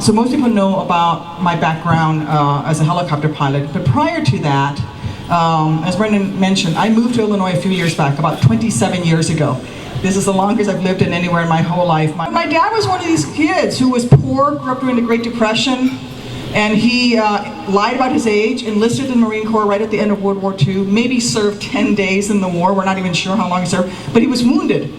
So most people know about my background as a helicopter pilot, but prior to that, as Brendan mentioned, I moved to Illinois a few years back, about 27 years ago. This is the longest I've lived in anywhere in my whole life. My dad was one of these kids who was poor, grew up during the Great Depression, and he lied about his age, enlisted in the Marine Corps right at the end of World War II, maybe served 10 days in the war, we're not even sure how long he served, but he was wounded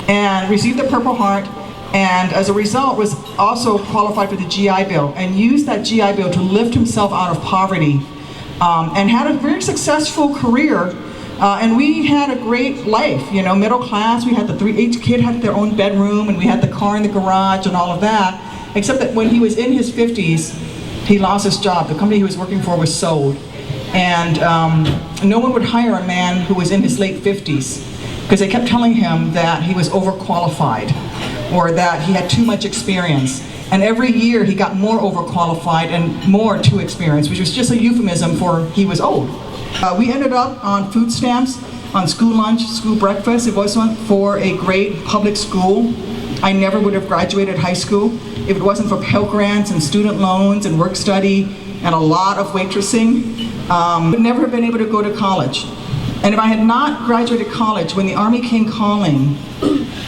and received the Purple Heart, and as a result was also qualified for the GI Bill and used that GI Bill to lift himself out of poverty, and had a very successful career. And we had a great life, you know, middle class. We had each kid had their own bedroom, and we had the car in the garage and all of that, except that when he was in his 50s, he lost his job. The company he was working for was sold. And no one would hire a man who was in his late 50s because they kept telling him that he was overqualified or that he had too much experience. And every year he got more overqualified and more too experienced, which was just a euphemism for he was old. We ended up on food stamps, on school lunch, school breakfast. It wasn't for a great public school. I never would have graduated high school if it wasn't for Pell Grants and student loans and work study and a lot of waitressing. Would never have been able to go to college. And if I had not graduated college, when the Army came calling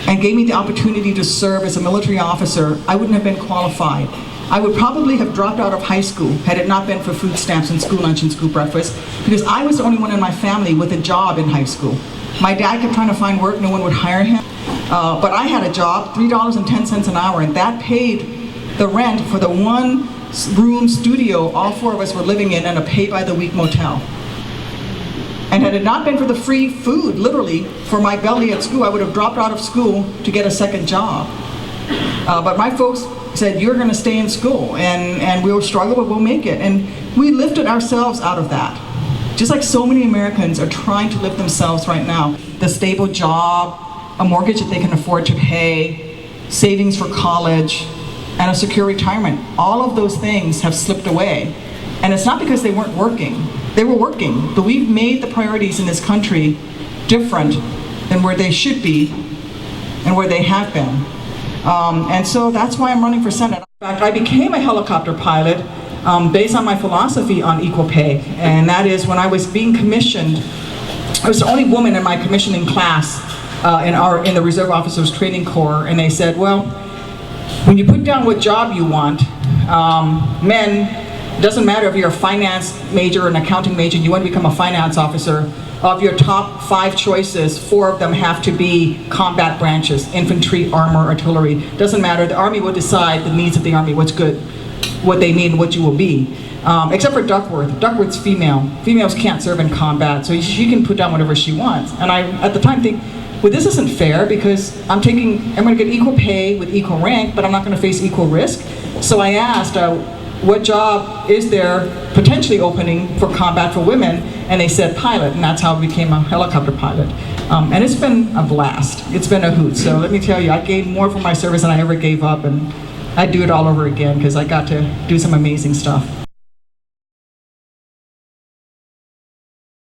and gave me the opportunity to serve as a military officer, I wouldn't have been qualified. I would probably have dropped out of high school had it not been for food stamps and school lunch and school breakfast, because I was the only one in my family with a job in high school. My dad kept trying to find work, no one would hire him. But I had a job, $3.10 an hour, and that paid the rent for the one-room studio all four of us were living in and a pay-by-the-week motel. And had it not been for the free food, literally, for my belly at school, I would have dropped out of school to get a second job. But my folks said, you're going to stay in school, and we'll struggle, but we'll make it. And we lifted ourselves out of that. Just like so many Americans are trying to lift themselves right now. The stable job, a mortgage that they can afford to pay, savings for college, and a secure retirement. All of those things have slipped away. And it's not because they weren't working. They were working, but we've made the priorities in this country different than where they should be and where they have been. And so that's why I'm running for Senate. In fact, I became a helicopter pilot based on my philosophy on equal pay. And that is, when I was being commissioned, I was the only woman in my commissioning class in the Reserve Officers Training Corps, and they said, well, when you put down what job you want, men, it doesn't matter if you're a finance major or an accounting major, you want to become a finance officer, of your top 5 choices, 4 of them have to be combat branches, infantry, armor, artillery. Doesn't matter, the Army will decide the needs of the Army, what's good, what they need, and what you will be. Except for Duckworth. Duckworth's female. Females can't serve in combat, so she can put down whatever she wants. And I, at the time, think, well, this isn't fair because I'm going to get equal pay with equal rank, but I'm not going to face equal risk. So I asked, what job is there potentially opening for combat for women? And they said pilot, and that's how I became a helicopter pilot. And it's been a blast. It's been a hoot. So let me tell you, I gave more for my service than I ever gave up, and I'd do it all over again because I got to do some amazing stuff.